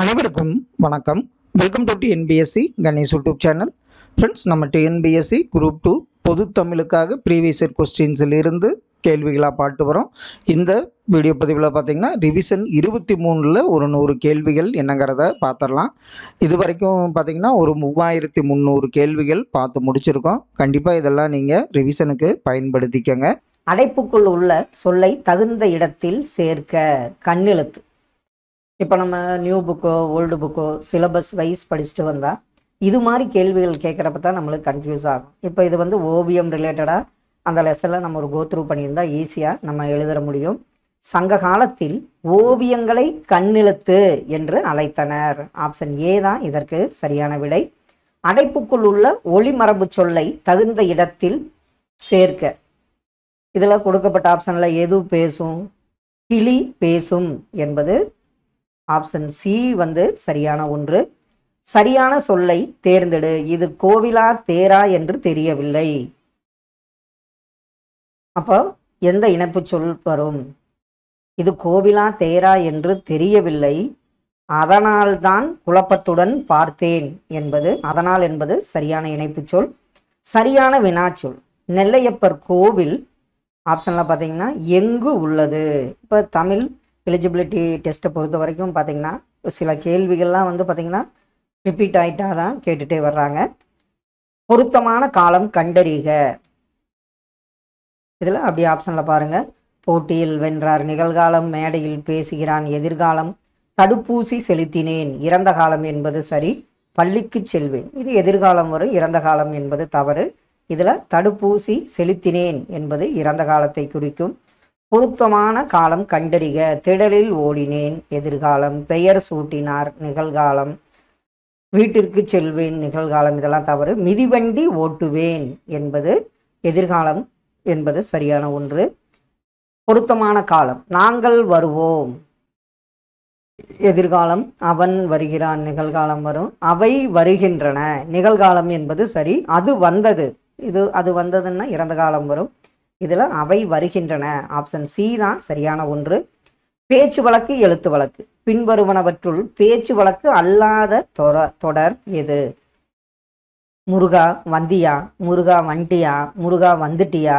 அனைவருக்கும் வணக்கம். Welcome to TNPSC Ganesh YouTube channel. Friends, நம்ம டிஎன்பிஎஸ்சி குரூப் 2 பொது தமிழுக்காக ப்ரீவியஸ் இயர் கொஸ்டின்ஸிலிருந்து கேள்விகளாக பார்த்து வரோம். இந்த வீடியோ பதிவில் பார்த்திங்கன்னா ரிவிஷன் 23ல் ஒரு 100 கேள்விகள் என்னங்கிறத பார்த்துடலாம். இது வரைக்கும் பார்த்திங்கன்னா ஒரு 3300 கேள்விகள் பார்த்து முடிச்சிருக்கோம். கண்டிப்பாக இதெல்லாம் நீங்கள் ரிவிஷனுக்கு பயன்படுத்திக்கங்க. அடைப்புக்குள் உள்ள சொல்லை தகுந்த இடத்தில் சேர்க்க கண்ணெழுத்து. இப்போ நம்ம நியூ புக்கோ ஓல்டு புக்கோ சிலபஸ் வைஸ் படிச்சுட்டு வந்தால் இது மாதிரி கேள்விகள் கேட்குறப்ப தான் நம்மளுக்கு கன்ஃபியூஸ் ஆகும். இப்போ இது வந்து ஓவியம் ரிலேட்டடாக அந்த லெசனில் நம்ம ஒரு கோத்ரூ பண்ணியிருந்தால் ஈஸியாக நம்ம எழுத முடியும். சங்க காலத்தில் ஓவியங்களை கண்ணெழுத்து என்று அழைத்தனர். ஆப்ஷன் ஏ தான் இதற்கு சரியான விடை. அடைப்புக்குள் உள்ள ஒளிமரபு சொல்லை தகுந்த இடத்தில் சேர்க்க. இதில் கொடுக்கப்பட்ட ஆப்ஷனில் எது பேசும்? கிளி பேசும் என்பது ஆப்ஷன் சி வந்து சரியான ஒன்று. சரியான சொல்லை தேர்ந்தெடு. இது கோவிலா தேரா என்று தெரியவில்லை. அப்போ எந்த இணைப்பு சொல் வரும்? இது கோவிலா தேரா என்று தெரியவில்லை, அதனால்தான் குழப்பத்துடன் பார்த்தேன் என்பது அதனால் என்பது சரியான இணைப்பு சொல். சரியான வினாச்சொல் நெல்லையப்பர் கோவில் ஆப்ஷனில் பார்த்தீங்கன்னா எங்கு உள்ளது. இப்போ தமிழ் எலிஜிபிலிட்டி டெஸ்ட்டை பொறுத்த வரைக்கும் பார்த்திங்கன்னா சில கேள்விகள்லாம் வந்து பார்த்திங்கன்னா ரிப்பீட் ஆகிட்டா தான் கேட்டுகிட்டே வர்றாங்க. பொருத்தமான காலம் கண்டறிக. இதில் அப்படி ஆப்ஷனில் பாருங்கள். போட்டியில் வென்றார் நிகழ்காலம், மேடையில் பேசுகிறான் எதிர்காலம், தடுப்பூசி செலுத்தினேன் இறந்த காலம் என்பது சரி, பள்ளிக்கு செல்வேன் இது எதிர்காலம் வரும், இறந்த காலம் என்பது தவறு. இதில் தடுப்பூசி செலுத்தினேன் என்பது இறந்த காலத்தை குறிக்கும். பொருத்தமான காலம் கண்டறிக. திடலில் ஓடினேன் எதிர்காலம், பெயர் சூட்டினார் நிகழ்காலம், வீட்டிற்கு செல்வேன் நிகழ்காலம் இதெல்லாம் தவறு. மிதிவண்டி ஓட்டுவேன் என்பது எதிர்காலம் என்பது சரியான ஒன்று. பொருத்தமான காலம் நாங்கள் வருவோம் எதிர்காலம், அவன் வருகிறான் நிகழ்காலம் வரும், அவை வருகின்றன நிகழ்காலம் என்பது சரி, அது வந்தது அது வந்ததுன்னா இறந்த காலம் வரும். இதில் அவை வருகின்றன ஆப்ஷன் சி தான் சரியான ஒன்று. பேச்சு வழக்கு எழுத்து வழக்கு பின்வருவனவற்றுள் பேச்சு வழக்கு அல்லாத தொடர் எது? முருகா வந்தியா, முருகா வண்டியா, முருகா வந்துட்டியா.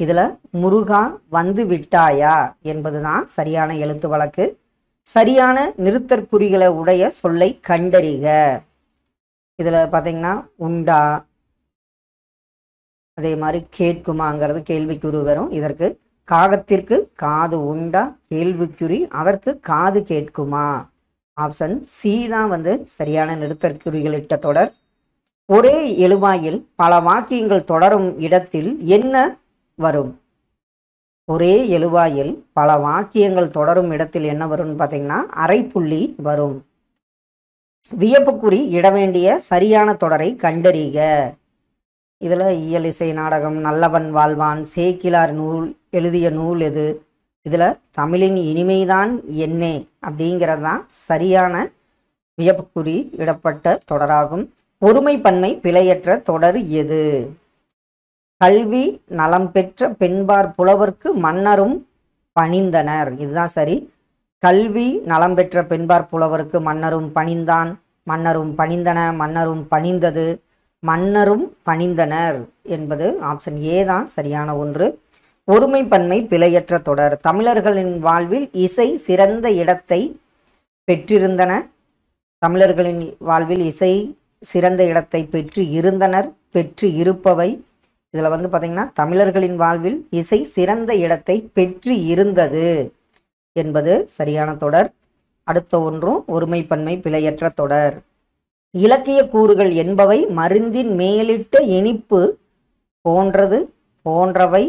இதில் முருகா வந்து விட்டாயா என்பது தான் சரியான எழுத்து வழக்கு. சரியான நிறுத்தற்குறிகளை உடைய சொல்லை கண்டறிக. இதில் பார்த்தீங்கன்னா உண்டா, அதே மாதிரி கேட்குமாங்கிறது கேள்விக்குறி வரும். இதற்கு காகத்திற்கு காது உண்டா கேள்விக்குறி, அதற்கு காது கேட்குமா. ஆப்ஷன் சி தான் வந்து சரியான நிறுத்தற்குறிகளிட்ட தொடர். ஒரே எழுவாயில் பல வாக்கியங்கள் தொடரும் இடத்தில் என்ன வரும்? ஒரே எழுவாயில் பல வாக்கியங்கள் தொடரும் இடத்தில் என்ன வரும்னு பார்த்தீங்கன்னா அரைப்புள்ளி வரும். வியப்புக்குறி இட வேண்டிய சரியான தொடரை கண்டறிக. இதில் இயல் இசை நாடகம் நல்லவன் வாழ்வான், சேக்கிலார் நூல் எழுதிய நூல் எது? இதில் தமிழின் இனிமைதான் என்னே அப்படிங்கிறது தான் சரியான வியப்புக்குறி இடப்பட்ட தொடராகும். ஒருமை பன்மை பிழையற்ற தொடர் எது? கல்வி நலம் பெற்ற பெண்பார் புலவர்க்கு மன்னரும் பணிந்தனர் இதுதான் சரி. கல்வி நலம் பெற்ற பெண்பார் புலவருக்கு மன்னரும் பணிந்தான், மன்னரும் பணிந்தன, மன்னரும் பணிந்தது, மன்னரும் பணிந்தனர் என்பது ஆப்ஷன் ஏ தான் சரியான ஒன்று. ஒருமை பன்மை பிழையற்ற தொடர் தமிழர்களின் வாழ்வில் இசை சிறந்த இடத்தை பெற்றிருந்தன. தமிழர்களின் வாழ்வில் இசை சிறந்த இடத்தை பெற்று இருந்தனர், பெற்று இருப்பவை. இதில் வந்து பார்த்திங்கன்னா தமிழர்களின் வாழ்வில் இசை சிறந்த இடத்தை பெற்று இருந்தது என்பது சரியான தொடர். அடுத்த ஒன்றும் ஒருமை பன்மை பிழையற்ற தொடர். இலக்கிய கூறுகள் என்பவை மருந்தின் மேலிட்ட இனிப்பு போன்றது போன்றவை.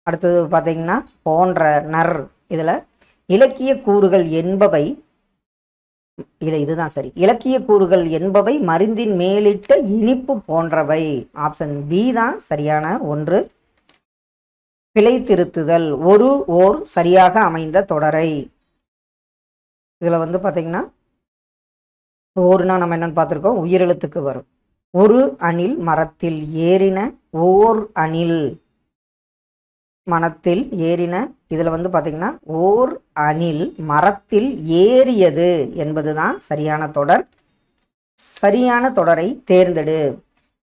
அடுத்தது பார்த்தீங்கன்னா போன்ற நர். இதில் இலக்கிய கூறுகள் என்பவை இதுதான் சரி. இலக்கிய கூறுகள் என்பவை மருந்தின் மேலிட்ட இனிப்பு போன்றவை. ஆப்ஷன் பி தான் சரியான ஒன்று. பிழை திருத்துதல் ஓர் சரியாக அமைந்த தொடரை. இதில் வந்து பார்த்தீங்கன்னா ஓர்னா நம்ம என்னன்னு பார்த்துருக்கோம், உயிரெழுத்துக்கு வரும். ஒரு அணில் மரத்தில் ஏறின, ஓர் அணில் மனத்தில் ஏறின. இதில் வந்து பார்த்திங்கன்னா ஓர் அணில் மரத்தில் ஏறியது என்பது தான் சரியான தொடர். சரியான தொடரை தேர்ந்தெடு.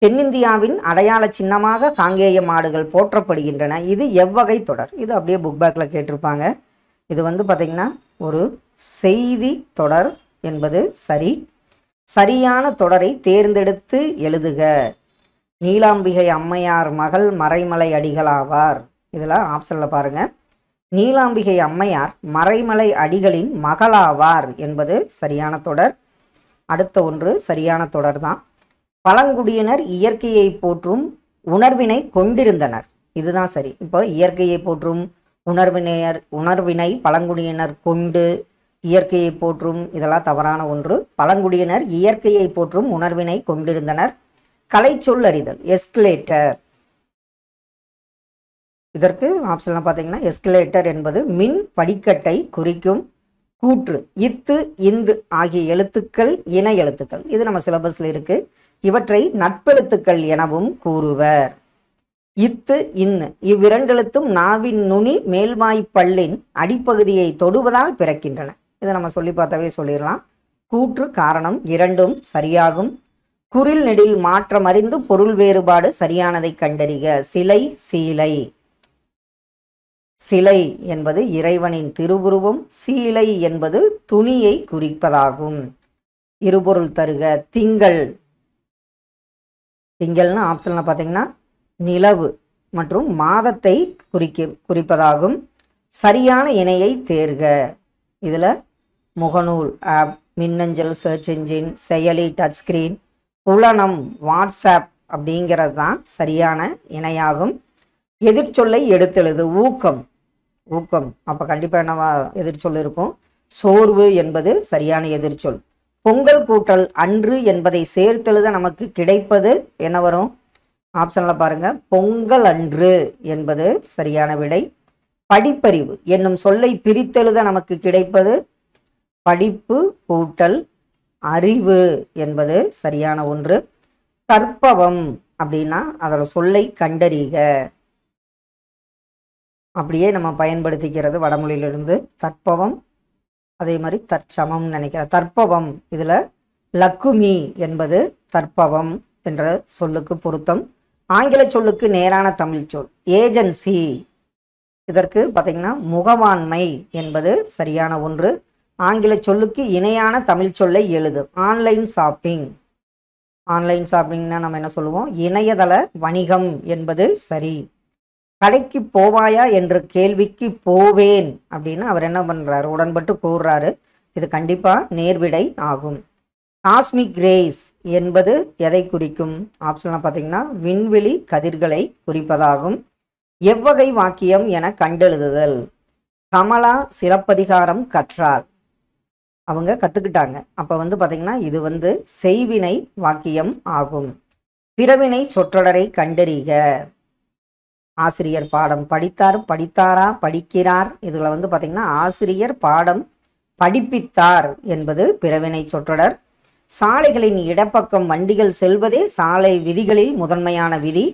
தென்னிந்தியாவின் அடையாள சின்னமாக காங்கேய மாடுகள் போற்றப்படுகின்றன. இது எவ்வகை தொடர்? இது அப்படியே புக் பேக்கில் கேட்டிருப்பாங்க. இது வந்து பார்த்திங்கன்னா ஒரு செய்தி தொடர் என்பது சரி. சரியான தொடரை தேர்ந்தெடுத்து எழுதுக. நீலாம்பிகை அம்மையார் மகள் மறைமலை அடிகளாவார். இதில் ஆப்ஷனில் பாருங்கள். நீலாம்பிகை அம்மையார் மறைமலை அடிகளின் மகளாவார் என்பது சரியான தொடர். அடுத்த ஒன்று சரியான தொடர் தான். பழங்குடியினர் இயற்கையை போற்றும் உணர்வினை கொண்டிருந்தனர். இதுதான் சரி. இப்போ இயற்கையை போற்றும் உணர்வினை பழங்குடியினர் கொண்டு இயற்கையை போற்றும், இதெல்லாம் தவறான ஒன்று. பழங்குடியினர் இயற்கையை போற்றும் உணர்வினை கொண்டிருந்தனர். கலை சொல் அறிதல் எஸ்கலேட்டர். இதற்கு ஆப்ஷன்ல பார்த்தீங்கன்னா எஸ்கலேட்டர் என்பது மின் படிக்கட்டை குறிக்கும் கூற்று. இத்து இந்து ஆகிய எழுத்துக்கள் இணை எழுத்துக்கள். இது நம்ம சிலபஸ்ல இருக்கு. இவற்றை நட்பெழுத்துக்கள் எனவும் கூறுவர். இத்து இன்னு இவ்விரண்டெழுத்தும் நாவின் நுனி மேல்வாய்ப்பல்லின் அடிப்பகுதியை தொடுவதால் பிறக்கின்றன. இதை நம்ம சொல்லி பார்த்தாவே சொல்லிடலாம். கூற்று காரணம் இரண்டும் சரியாகும். குறில் நெடில் மாற்றம் அறிந்து பொருள் வேறுபாடு சரியானதை கண்டறிக. சிலை சீலை. சிலை என்பது இறைவனின் திருவுருவம். சீலை என்பது துணியை குறிப்பதாகும். இருபொருள் தருக. திங்கள். திங்கள்னு ஆப்ஷன்ல பார்த்தீங்கன்னா நிலவு மற்றும் மாதத்தை குறிப்பதாகும். சரியான இணையை தேர்க. இதில் முகநூல் ஆப், மின்னஞ்சல் சர்ச் என்ஜின், செயலி டச் ஸ்கிரீன், புலனம் வாட்ஸ்அப் அப்படிங்கிறது தான் சரியான இணையாகும். எதிர்ச்சொல்லை எடுத்தெழுது. ஊக்கம். ஊக்கம் அப்போ கண்டிப்பாக என்னவா எதிர்ச்சொல் இருக்கும்? சோர்வு என்பது சரியான எதிர்ச்சொல். பொங்கல் கூட்டல் அன்று என்பதை சேர்த்தெழுத நமக்கு கிடைப்பது என்ன வரும்? ஆப்ஷனில் பாருங்க. பொங்கல் அன்று என்பது சரியான விடை. படிப்பறிவு என்னும் சொல்லை பிரித்தெழுத நமக்கு கிடைப்பது படிப்பு கூட்டல் அறிவு என்பது சரியான ஒன்று. தற்பவம் அப்படின்னா அதோட சொல்லை கண்டறிக. அப்படியே நம்ம பயன்படுத்திக்கிறது வடமொழியிலிருந்து. தற்பவம் அதே மாதிரி தற்சமம் நினைக்கிறேன். தற்பவம் இதில் லக்குமி என்பது தற்பவம் என்ற சொல்லுக்கு பொருத்தம். ஆங்கில சொல்லுக்கு நேரான தமிழ் சொல் ஏஜென்சி. இதற்கு பார்த்தீங்கன்னா முகவாண்மை என்பது சரியான ஒன்று. ஆங்கில சொல்லுக்கு இணையான தமிழ் சொல்லை எழுது. Online shopping. ஆன்லைன் ஷாப்பிங்னா நம்ம என்ன சொல்லுவோம்? இணையதள வணிகம் என்பது சரி. கடைக்கு போவாயா என்ற கேள்விக்கு போவேன் அப்படின்னு அவர் என்ன பண்றாரு? உடன்பட்டு கூறுறாரு. இது கண்டிப்பா நேர்விடை ஆகும். காஸ்மிக் ரேஸ் என்பது எதை குறிக்கும்? ஆப்ஷன்ல பார்த்தீங்கன்னா விண்வெளி கதிர்களை குறிப்பதாகும். எவ்வகை வாக்கியம் என கண்டெழுதுதல். கமலா சிலப்பதிகாரம் கற்றார். அவங்க கத்துக்கிட்டாங்க. அப்ப வந்து பார்த்தீங்கன்னா இது வந்து செய்வினை வாக்கியம் ஆகும். பிறவினை சொற்றொடரை கண்டறிக. ஆசிரியர் பாடம் படித்தார், படித்தாரா, படிக்கிறார். இதுல வந்து பார்த்தீங்கன்னா ஆசிரியர் பாடம் படிப்பித்தார் என்பது பிறவினை சொற்றொடர். சாலைகளின் இடப்பக்கம் வண்டிகள் செல்வதே சாலை விதிகளில் முதன்மையான விதி.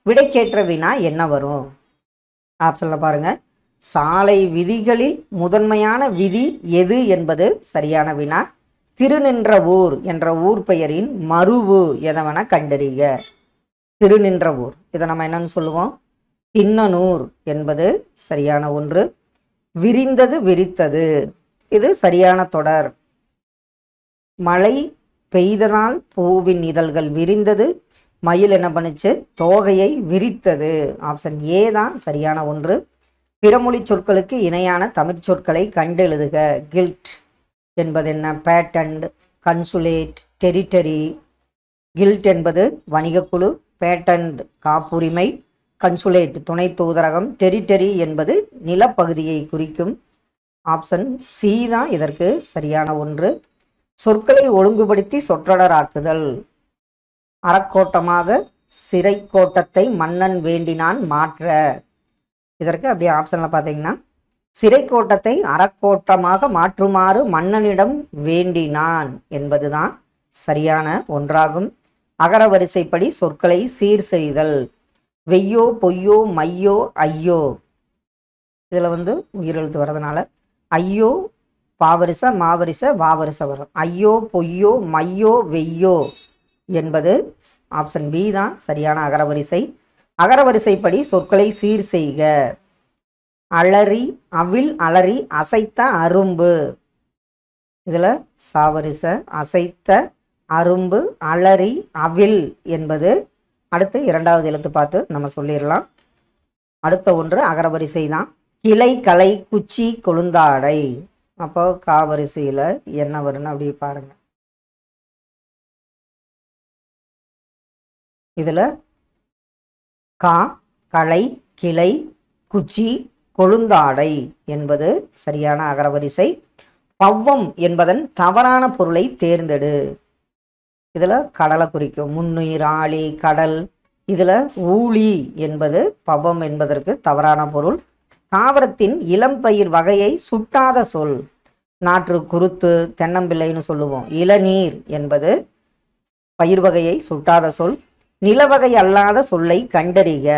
விடைக்கேற்ற வினா என்ன வரும்? ஆப்ஷன்ல பாருங்க. சாலை விதிகளில் முதன்மையான விதி எது என்பது சரியான வினா. திருநின்ற ஊர் என்ற ஊர் பெயரின் மருவு எதவென கண்டறிக. திருநின்ற ஊர் இதை நம்ம என்னன்னு சொல்லுவோம்? தின்னனூர் என்பது சரியான ஒன்று. விரிந்தது விரித்தது இது சரியான தொடர். மழை பெய்தனால் பூவின் இதழ்கள் விரிந்தது. மயில் என்ன பண்ணுச்சு? தோகையை விரித்தது. ஆப்ஷன் ஏ தான் சரியான ஒன்று. பிறமொழி சொற்களுக்கு இணையான தமிழ் சொற்களை கண்டு எழுதுக. கில்ட் என்பது என்ன? Patent, consulate, territory. கில்ட் என்பது வணிகக்குழு, பேட்டன்ட் காப்புரிமை, கன்சுலேட் துணை தூதரகம், டெரிட்டரி என்பது நிலப்பகுதியை குறிக்கும். ஆப்ஷன் சி தான் இதற்கு சரியான ஒன்று. சொற்களை ஒழுங்குபடுத்தி சொற்றொடராக்குதல். அறக்கோட்டமாக சிறை கோட்டத்தை மன்னன் வேண்டினான் மாற்ற. இதற்கு அப்படியே ஆப்ஷன்ல பார்த்தீங்கன்னா சிறை கோட்டத்தை அறக்கோட்டமாக மாற்றுமாறு மன்னனிடம் வேண்டினான் என்பதுதான் சரியான ஒன்றாகும். அகர வரிசைப்படி சொற்களை சீர் செய்தல். வெய்யோ பொய்யோ மையோ ஐயோ இதில் வந்து உயிரெழுத்து வர்றதுனால ஐயோ பாவரிசை மாவரிசை வாவரிசை வரும். ஐயோ பொய்யோ மையோ வெய்யோ என்பது ஆப்ஷன் பி தான் சரியான அகரவரிசை. அகரவரிசைப்படி சொற்களை சீர் செய்க. அலறி அவில் அலறி அசைத்த அரும்பு, இதில் சாவரிசை. அசைத்த அரும்பு அலறி அவில் என்பது அடுத்து இரண்டாவது எழுத்து பார்த்து நம்ம சொல்லிடலாம். அடுத்த ஒன்று அகரவரிசை தான். கிளை கலை குச்சி கொழுந்தாடை. அப்போ காவரிசையில் என்ன வரும்னு அப்படி பாருங்க. இதில் கா களை கிளை குச்சி கொழுந்தாடை என்பது சரியான அகரவரிசை. பவ்வம் என்பதன் தவறான பொருளை தேர்ந்தெடு. இதில் கடலை குறிக்கும். முன்னுயிர் ஆழி கடல். இதில் ஊழி என்பது பவ்வம் என்பதற்கு தவறான பொருள். தாவரத்தின் இளம்பயிர் வகையை சுட்டாத சொல். நாற்று குருத்து தென்னம்பிள்ளைன்னு சொல்லுவோம். இளநீர் என்பது பயிர் வகையை சுட்டாத சொல். நிலவகை அல்லாத சொல்லை கண்டறிக.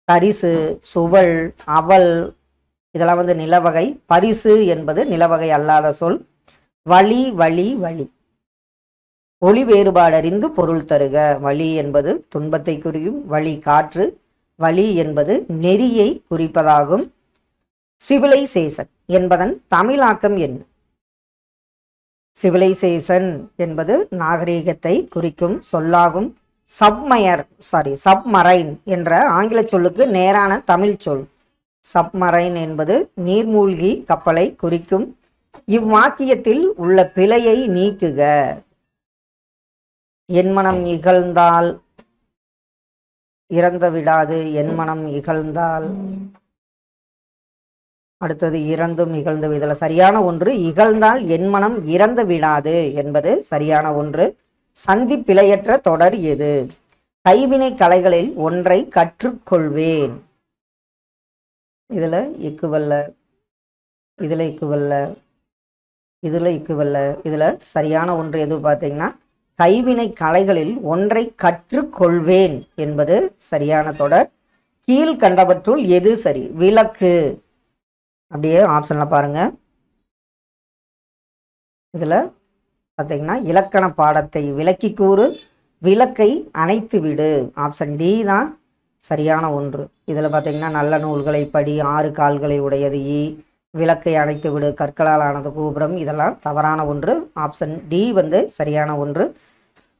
பரிசு சுவல் அவல் இதெல்லாம் வந்து நிலவகை. பரிசு என்பது நிலவகை அல்லாத சொல். வழி வழி வழி. ஒளி வேறுபாடறிந்து பொருள் தருக. வழி என்பது துன்பத்தை குறிக்கும். வழி காற்று. வழி என்பது நெறியை குறிப்பதாகும். சிவிலைசேஷன் என்பதன் தமிழாக்கம் என்ன? சிவிலைசேஷன் என்பது நாகரீகத்தை குறிக்கும் சொல்லாகும். சப்மரைன் என்ற ஆங்கில சொல்லுக்கு நேரான தமிழ் சொல். சப்மரைன் என்பது நீர்மூழ்கி கப்பலை குறிக்கும். இவ்வாக்கியத்தில் உள்ள பிழையை நீக்குக. என் மனம் இகழ்ந்தால் இறந்து விடாது. என் மனம் இகழ்ந்தால். அடுத்தது இறந்தும் இகழ்ந்து. இதில் சரியான ஒன்று இகழ்ந்தால் என் மனம் இறந்து விடாது என்பது சரியான ஒன்று. சந்தி பிழையற்ற தொடர் எது? கைவினை கலைகளில் ஒன்றை கற்றுக்கொள்வேன். இதில் இக்குவல்ல. இதில் இக்குவல்ல. இதில் இக்குவல்ல. இதில் சரியான ஒன்று எது பார்த்தீங்கன்னா கைவினை கலைகளில் ஒன்றை கற்றுக்கொள்வேன் என்பது சரியான தொடர். கீழ்கண்டவற்றுள் எது சரி? விளக்கு. அப்படியே ஆப்ஷன்ல பாருங்க. இதில் பார்த்தீங்கன்னா இலக்கண பாடத்தை விளக்கி கூறு. விளக்கை அணைத்து விடு. ஆப்ஷன் டி தான் சரியான ஒன்று. இதில் பார்த்தீங்கன்னா நல்ல நூல்களை படி. 6 கால்களை உடையது ஈ. விளக்கை அணைத்து விடு. கற்களால் ஆனது கோபுரம். இதெல்லாம் தவறான ஒன்று. ஆப்ஷன் டி வந்து சரியான ஒன்று.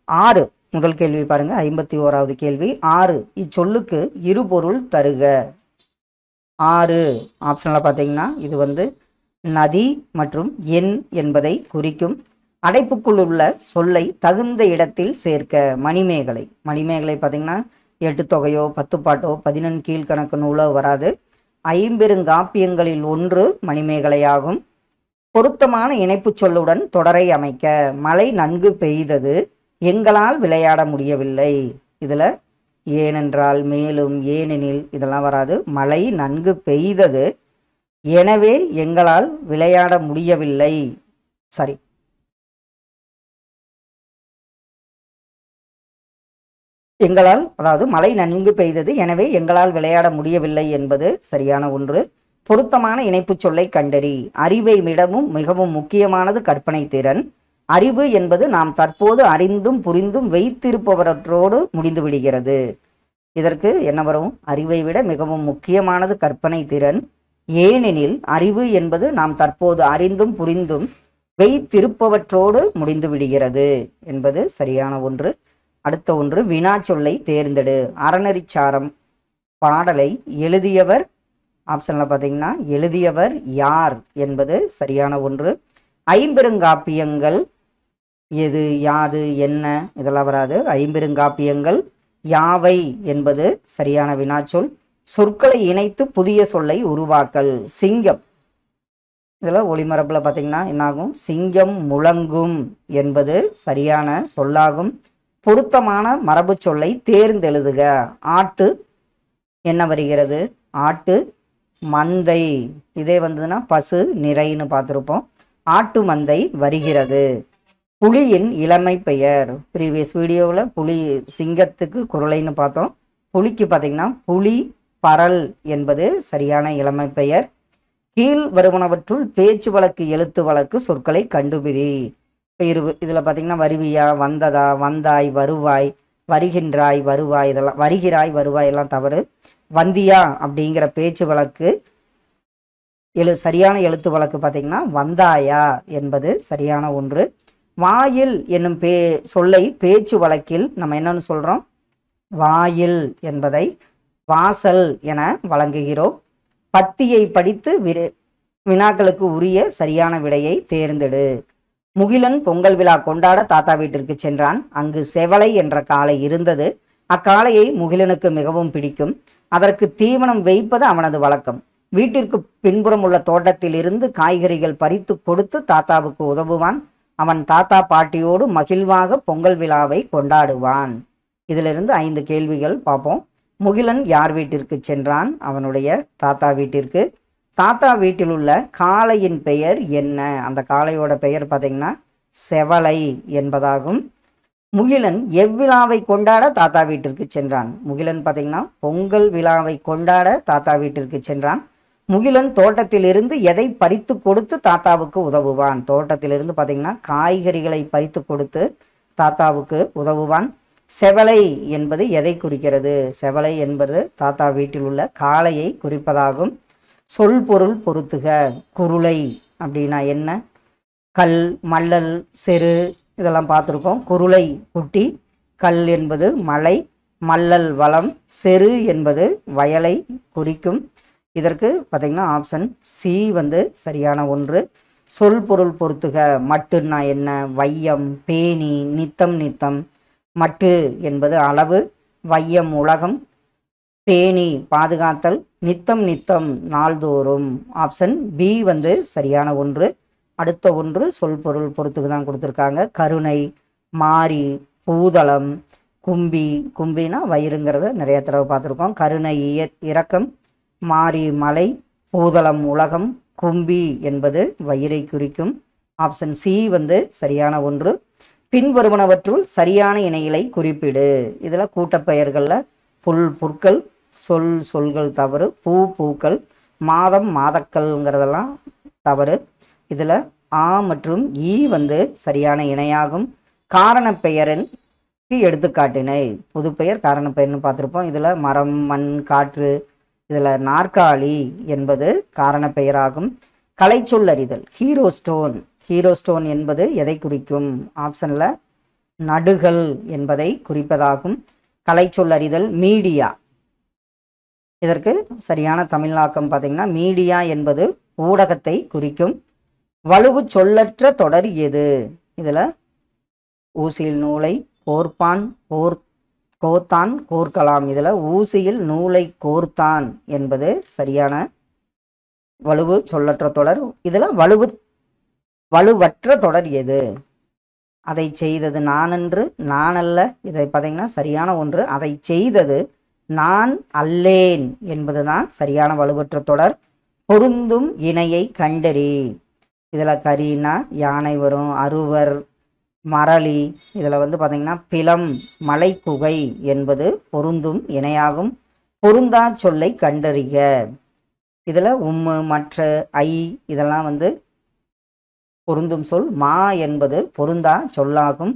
6 முதல் கேள்வி பாருங்க. 51வது கேள்வி. 6 இச்சொல்லுக்கு இருபொருள் தருக. 6 ஆப்ஷனில் பார்த்தீங்கன்னா இது வந்து நதி மற்றும் எண் என்பதை குறிக்கும். அடைப்புக்குள் உள்ள சொல்லை தகுந்த இடத்தில் சேர்க்க. மணிமேகலை. மணிமேகலை பார்த்தீங்கன்னா 8 தொகையோ 10 பாட்டோ 11 கீழ்கணக்கு நூலோ வராது. 50 காப்பியங்களில் ஒன்று மணிமேகலையாகும். பொருத்தமான இணைப்பு சொல்லுடன் தொடரை அமைக்க. மழை நன்கு பெய்தது. எங்களால் விளையாட முடியவில்லை. இதில் ஏனென்றால் மேலும் ஏனெனில் இதெல்லாம் வராது. மழை நன்கு பெய்தது எனவே எங்களால் விளையாட முடியவில்லை. சரி. எங்களால் அதாவது மழை நன்கு பெய்தது எனவே எங்களால் விளையாட முடியவில்லை என்பது சரியான ஒன்று. பொருத்தமான இணைப்பு சொல்லை கண்டறி. அறிவை விடவும் மிகவும் முக்கியமானது கற்பனை திறன். அறிவு என்பது நாம் தற்போது அறிந்தும் புரிந்தும் வைத்திருப்பவற்றோடு முடிந்து விடுகிறது. இதற்கு என்ன வரும்? அறிவை விட மிகவும் முக்கியமானது கற்பனை திறன். ஏனெனில் அறிவு என்பது நாம் தற்போது அறிந்தும் புரிந்தும் வைத்திருப்பவற்றோடு முடிந்து விடுகிறது என்பது சரியான ஒன்று. அடுத்த ஒன்று வினா சொல்லை தேர்ந்தெடு. அறநெறிச்சாரம் பாடலை எழுதியவர். ஆப்ஷனில் பார்த்தீங்கன்னா எழுதியவர் யார் என்பது சரியான ஒன்று. 50 எது யாது என்ன இதெல்லாம் வராது. 50 யாவை என்பது சரியான வினாச்சொல். சொற்களை இணைத்து புதிய சொல்லை உருவாக்கல். சிங்கம். இதில் ஒளிமரப்பில் பார்த்தீங்கன்னா என்னாகும்? சிங்கம் முழங்கும் என்பது சரியான சொல்லாகும். பொருத்தமான மரபு சொல்லை தேர்ந்தெழுதுக. ஆட்டு என்ன வருகிறது? ஆட்டு மந்தை. இதே வந்ததுன்னா பசு நிறைன்னு பார்த்துருப்போம். ஆட்டு மந்தை வருகிறது. புலியின் இளமை பெயர். ப்ரீவியஸ் வீடியோவில் புலி சிங்கத்துக்கு குரலைன்னு பார்த்தோம். புலிக்கு பார்த்தீங்கன்னா புலி பரல் என்பது சரியான இளமை பெயர். கீழ் வருவனவற்றுள் பேச்சு வழக்கு எழுத்து வழக்கு சொற்களை கண்டுபிடி. இப்போ இதில் பார்த்தீங்கன்னா வருவியா, வந்ததா, வந்தாய், வருவாய், வருகின்றாய், வருவாய், இதெல்லாம் வருகிறாய், வருவாய் எல்லாம் தவறு. வந்தியா அப்படிங்கிற பேச்சு வழக்கு சரியான எழுத்து வழக்கு பார்த்தீங்கன்னா வந்தாயா என்பது சரியான ஒன்று. வாயில் என்னும் சொல்லை பேச்சு வழக்கில் நம்ம என்னன்னு சொல்கிறோம்? வாயில் என்பதை வாசல் என வழங்குகிறோம். பத்தியை படித்து வினாக்களுக்கு உரிய சரியான விடையை தேர்ந்தெடு. முகிலன் பொங்கல் விழா கொண்டாட தாத்தா வீட்டிற்கு சென்றான். அங்கு செவலை என்ற காளை இருந்தது. அக்காளையை முகிலனுக்கு மிகவும் பிடிக்கும். அதற்கு தீவனம் வைப்பது அவனது வழக்கம். வீட்டிற்கு பின்புறம் உள்ள தோட்டத்தில் இருந்து காய்கறிகள் பறித்து கொடுத்து தாத்தாவுக்கு உதவுவான். அவன் தாத்தா பாட்டியோடு மகிழ்வாக பொங்கல் விழாவை கொண்டாடுவான். இதிலிருந்து 5 கேள்விகள் பார்ப்போம். முகிலன் யார் வீட்டிற்கு சென்றான்? அவனுடைய தாத்தா வீட்டிற்கு. தாத்தா வீட்டில் உள்ள காளையின் பெயர் என்ன? அந்த காளையோட பெயர் பார்த்தீங்கன்னா செவலை என்பதாகும். முகிலன் எவ்விழாவை கொண்டாட தாத்தா வீட்டிற்கு சென்றான்? முகிலன் பார்த்தீங்கன்னா பொங்கல் விழாவை கொண்டாட தாத்தா வீட்டிற்கு சென்றான். முகிலன் தோட்டத்திலிருந்து எதை பறித்து கொடுத்து தாத்தாவுக்கு உதவுவான்? தோட்டத்திலிருந்து பார்த்தீங்கன்னா காய்கறிகளை பறித்து கொடுத்து தாத்தாவுக்கு உதவுவான். செவலை என்பது எதை குறிக்கிறது? செவலை என்பது தாத்தா வீட்டில் உள்ள காளையை குறிப்பதாகும். சொல் பொருள் பொருத்துக. குருளை அப்படின்னா என்ன? கல், மல்லல், செரு இதெல்லாம் பார்த்துருக்கோம். குருளை குட்டி, கல் என்பது மலை, மல்லல் வளம், செரு என்பது வயலை குறிக்கும். இதற்கு பார்த்தீங்கன்னா ஆப்ஷன் சி சரியான ஒன்று. சொல் பொருள் பொருத்துக. மட்டுன்னா என்ன? வையம், பேணி, நித்தம் நித்தம். மட்டு என்பது அளவு, வையம் உலகம், பேணி பாதுகாத்தல், நித்தம் நித்தம் நாள்தோறும். ஆப்ஷன் பி சரியான ஒன்று. அடுத்த ஒன்று சொல் பொருள் பொறுத்துக்கு தான் கொடுத்துருக்காங்க. கருணை, மாரி, பூதளம், கும்பி. கும்பினா வயிறுங்கிறத நிறைய தடவை பார்த்துருக்கோம். கருணை இரக்கம், மாரி மலை, பூதளம் உலகம், கும்பி என்பது வயிறை குறிக்கும். ஆப்ஷன் சி சரியான ஒன்று. பின்வருவனவற்றுள் சரியான இணைகளை குறிப்பிடு. இதில் கூட்டப்பெயர்களில் புல் புற்கள், சொல் சொல்கள் தவறு, பூ பூக்கள், மாதம் மாதக்கள்ங்கிறதெல்லாம் தவறு. இதில் ஆ மற்றும் ஈ சரியான இணையாகும். காரணப்பெயரின் எடுத்துக்காட்டினை. புதுப்பெயர் காரணப்பெயர்னு பார்த்துருப்போம். இதில் மரம், மண், காற்று. இதில் நாற்காலி என்பது காரணப்பெயராகும். கலைச்சொல்லறிதல். Hero stone. ஹீரோ ஸ்டோன் என்பது எதை குறிக்கும்? ஆப்ஷனில் நடுகள் என்பதை குறிப்பதாகும். கலைச்சொல்லறிதல். மீடியா. இதற்கு சரியான தமிழாக்கம் பார்த்தீங்கன்னா மீடியா என்பது ஊடகத்தை குறிக்கும். வலுவு சொல்லற்ற தொடர் எது? இதில் ஊசியில் நூலை கோர்ப்பான், கோத்தான், கோர்க்கலாம். இதில் ஊசியில் நூலை கோர்த்தான் என்பது சரியான வலுவு சொல்லற்ற தொடர். இதில் வலுவற்ற தொடர் எது? அதை செய்தது நானன்று, நான் அல்ல. இதை பார்த்தீங்கன்னா சரியான ஒன்று. அதை செய்தது நான் அல்லேன் என்பது தான் சரியான வலுவற்ற தொடர். பொருந்தும் இணையை கண்டறி. இதில் கரீனா யானை வரும், அருவர், மரளி. இதில் பார்த்தீங்கன்னா பிலம், மலைக்குகை என்பது பொருந்தும் இணையாகும். பொருந்தா சொல்லை கண்டறிக. இதில் உம்மு, மற்ற, ஐ இதெல்லாம் பொருந்தும் சொல். மா என்பது பொருந்தா சொல்லாகும்.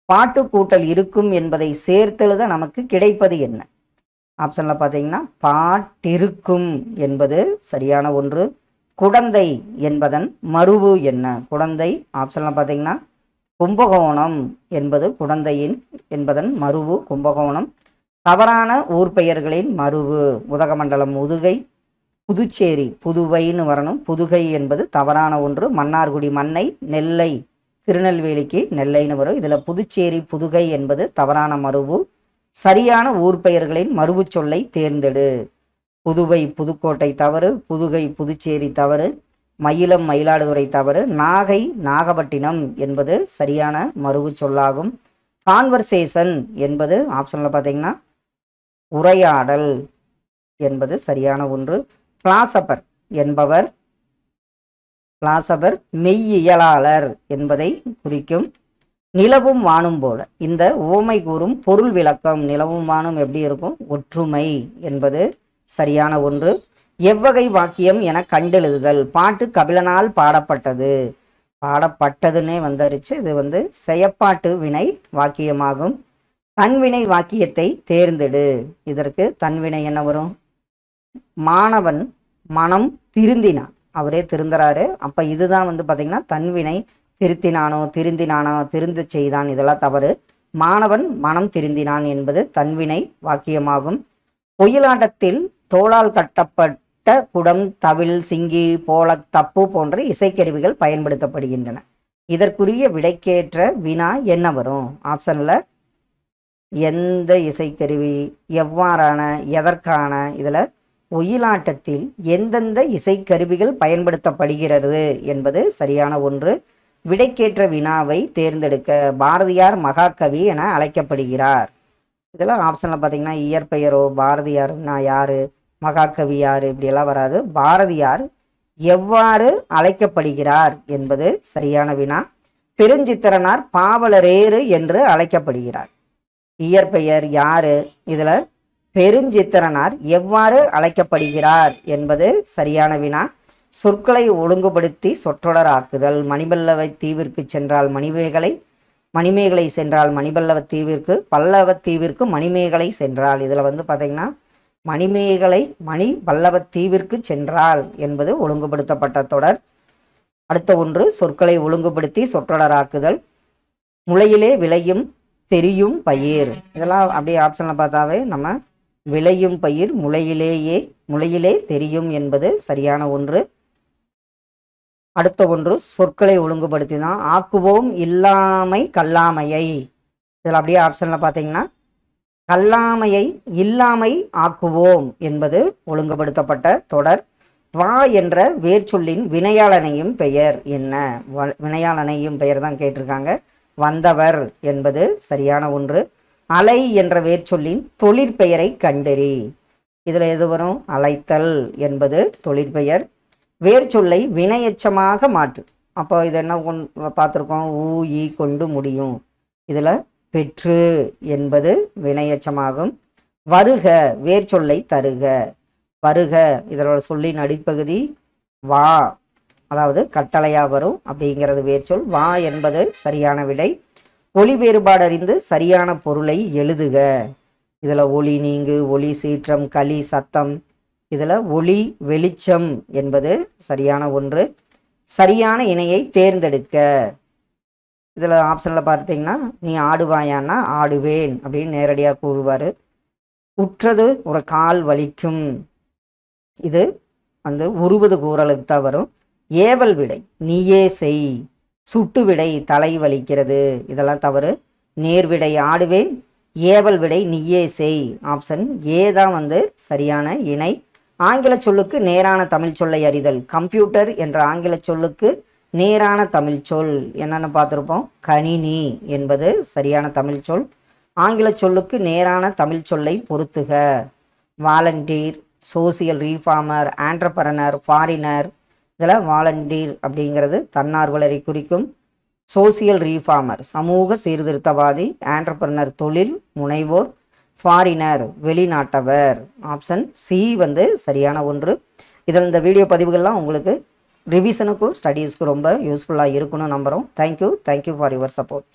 பாட்டு கூட்டல் இருக்கும் என்பதை சேர்த்தெழுத நமக்கு கிடைப்பது என்ன? ஆப்ஷனில் பார்த்தீங்கன்னா பாட்டிருக்கும் என்பது சரியான ஒன்று. குடந்தை என்பதன் மருவு என்ன? குடந்தை ஆப்ஷனில் பார்த்தீங்கன்னா கும்பகோணம் என்பது குடந்தையின் என்பதன் மருவு கும்பகோணம். தவறான ஊர் பெயர்களின் மருவு. உதகமண்டலம் உதுகை, புதுச்சேரி புதுவைன்னு வரணும். புதுகை என்பது தவறான ஒன்று. மன்னார்குடி மண்ணை, நெல்லை திருநெல்வேலிக்கு நெல்லைன்னு வரும். இதில் புதுச்சேரி புதுகை என்பது தவறான மருவு. சரியான ஊர் பெயர்களின் மருவு சொல்லை தேர்ந்தெடு. புதுவை புதுக்கோட்டை தவறு, புதுகை புதுச்சேரி தவறு, மயிலம் மயிலாடுதுறை தவறு, நாகை நாகப்பட்டினம் என்பது சரியான மருவு சொல்லாகும். கான்வர்சேஷன் என்பது ஆப்ஷனில் பார்த்தீங்கன்னா உரையாடல் என்பது சரியான ஒன்று. பிலாசபர் என்பவர் மெய்யியலாளர் என்பதை குறிக்கும். நிலவும் வானும் போல. இந்த உவமை கூறும் பொருள் விளக்கம். நிலவும் வானும் எப்படி இருக்கும்? ஒற்றுமை என்பது சரியான ஒன்று. எவ்வகை வாக்கியம் என கண்டெழுதுதல். பாட்டு கபிலனால் பாடப்பட்டது. பாடப்பட்டதுன்னே வந்துருச்சு. இது செயப்பாட்டு வினை வாக்கியமாகும். தன்வினை வாக்கியத்தை தேர்ந்தெடு. இதற்கு தன்வினை என்ன வரும்? மாணவன் மனம் திருந்தினான். அவரே திருந்துறாரு. அப்போ இதுதான் பார்த்தீங்கன்னா தன்வினை. திருத்தினானோ திருந்தினானோ திருந்து செய்தான், இதெல்லாம் தவறு. மாணவன் மனம் திருந்தினான் என்பது தன்வினை வாக்கியமாகும். ஒயிலாட்டத்தில் தோளால் கட்டப்பட்ட குடம், தவில், சிங்கி, போலக், தப்பு போன்ற இசைக்கருவிகள் பயன்படுத்தப்படுகின்றன. இதற்குரிய விடைக்கேற்ற வினா என்ன வரும்? ஆப்ஷனில் எந்த இசைக்கருவி, எவ்வாறான, எதற்கான. இதில் ஒயிலாட்டத்தில் எந்தெந்த இசைக்கருவிகள் பயன்படுத்தப்படுகிறது என்பது சரியான ஒன்று. விடைக்கேற்ற வினாவை தேர்ந்தெடுக்க. பாரதியார் மகாகவி என அழைக்கப்படுகிறார். இதெல்லாம் ஆப்ஷனில் பார்த்தீங்கன்னா இயற்பெயரோ பாரதியார்னா யார், மகாகவி யார், இப்படியெல்லாம் வராது. பாரதியார் எவ்வாறு அழைக்கப்படுகிறார் என்பது சரியான வினா. பெருஞ்சித்திரனார் பாவலரேறு என்று அழைக்கப்படுகிறார். இயற்பெயர் யாரு? இதில் பெருஞ்சித்திரனார் எவ்வாறு அழைக்கப்படுகிறார் என்பது சரியான வினா. சொற்களை ஒழுங்குபடுத்தி சொற்றொடராக்குதல். மணிபல்லவ தீவிற்கு சென்றால் மணிமேகலை சென்றால் மணிபல்லவ தீவிற்கு, பல்லவ தீவிற்கு மணிமேகலை சென்றால். இதில் பார்த்தீங்கன்னா மணிபல்லவ தீவிற்கு சென்றால் என்பது ஒழுங்குபடுத்தப்பட்ட தொடர். அடுத்த ஒன்று சொற்களை ஒழுங்குபடுத்தி சொற்றொடராக்குதல். முளையிலே விளையும் தெரியும் பயிர். இதெல்லாம் அப்படியே ஆப்ஷனில் பார்த்தாவே நம்ம விளையும் பயிர் முளையிலே தெரியும் என்பது சரியான ஒன்று. அடுத்த ஒன்று சொற்களை ஒழுங்குபடுத்தி தான். ஆக்குவோம் இல்லாமை கல்லாமையை. இதில் அப்படியே ஆப்ஷனில் பார்த்தீங்கன்னா கல்லாமையை இல்லாமை ஆக்குவோம் என்பது ஒழுங்குபடுத்தப்பட்ட தொடர். வா என்ற வேர்ச்சொல்லின் வினையாளனையும் பெயர் என்ன? வினையாளனையும் பெயர் தான் கேட்டிருக்காங்க. வந்தவர் என்பது சரியான ஒன்று. அலை என்ற வேர்ச்சொல்லின் தொழிற்பெயரை கண்டறி. இதில் எது வரும்? அழைத்தல் என்பது தொழிற்பெயர். வேர்ச்சொல்லை வினையெச்சமாக மாற்று. அப்போ இது என்ன பார்த்துருக்கோம்? ஊ ஈ கொண்டு முடியும். இதில் பெற்று என்பது வினையெச்சமாகும். வருக வேர்ச்சொல்லை தருக. வருக இதோட சொல்லின் அடிப்பகுதி வா, அதாவது கட்டளையாக வரும் அப்படிங்கிறது வேர்ச்சொல். வா என்பது சரியான விடை. ஒளி வேறுபாடு அறிந்து சரியான பொருளை எழுதுக. இதில் ஒளி நீங்கு, ஒளி சீற்றம், களி, சத்தம். இதில் ஒளி வெளிச்சம் என்பது சரியான ஒன்று. சரியான இணையை தேர்ந்தெடுக்க. இதில் ஆப்ஷனில் பார்த்தீங்கன்னா நீ ஆடுவாயான்னா ஆடுவேன் அப்படின்னு நேரடியாக கூறுவார். உற்றது ஒரு கால் வலிக்கும். இது உருவது கூறலுக்கு தான் வரும். ஏவல் விடை நீயே செய். சுட்டு விடை தலை வலிக்கிறது. இதெல்லாம் தவறு. நேர்விடை ஆடுவேன். ஏவல் விடை நீயே செய். ஆப்ஷன் ஏ தான் சரியான இணை. ஆங்கில சொல்லுக்கு நேரான தமிழ் சொல்லை அறிதல். கம்ப்யூட்டர் என்ற ஆங்கில சொல்லுக்கு நேரான தமிழ் சொல் என்னென்னு பார்த்துருப்போம். கணினி என்பது சரியான தமிழ் சொல். ஆங்கில சொல்லுக்கு நேரான தமிழ் சொல்லை பொருத்துக. Volunteer, social reformer, entrepreneur, foreigner. இதில் வாலண்டியர் அப்படிங்கிறது தன்னார்வலரை குறிக்கும். சோசியல் ரீஃபார்மர் சமூக சீர்திருத்தவாதி. ஆண்டர்பிரனர் தொழில் முனைவோர். ஃபாரினர் வெளிநாட்டவர். ஆப்ஷன் சி சரியான ஒன்று. இதில் இந்த வீடியோ பதிவுகள்லாம் உங்களுக்கு ரிவிஷனுக்கும் ஸ்டடீஸ்க்கும் ரொம்ப யூஸ்ஃபுல்லாக இருக்குன்னு நம்புகிறோம். Thank you for your support.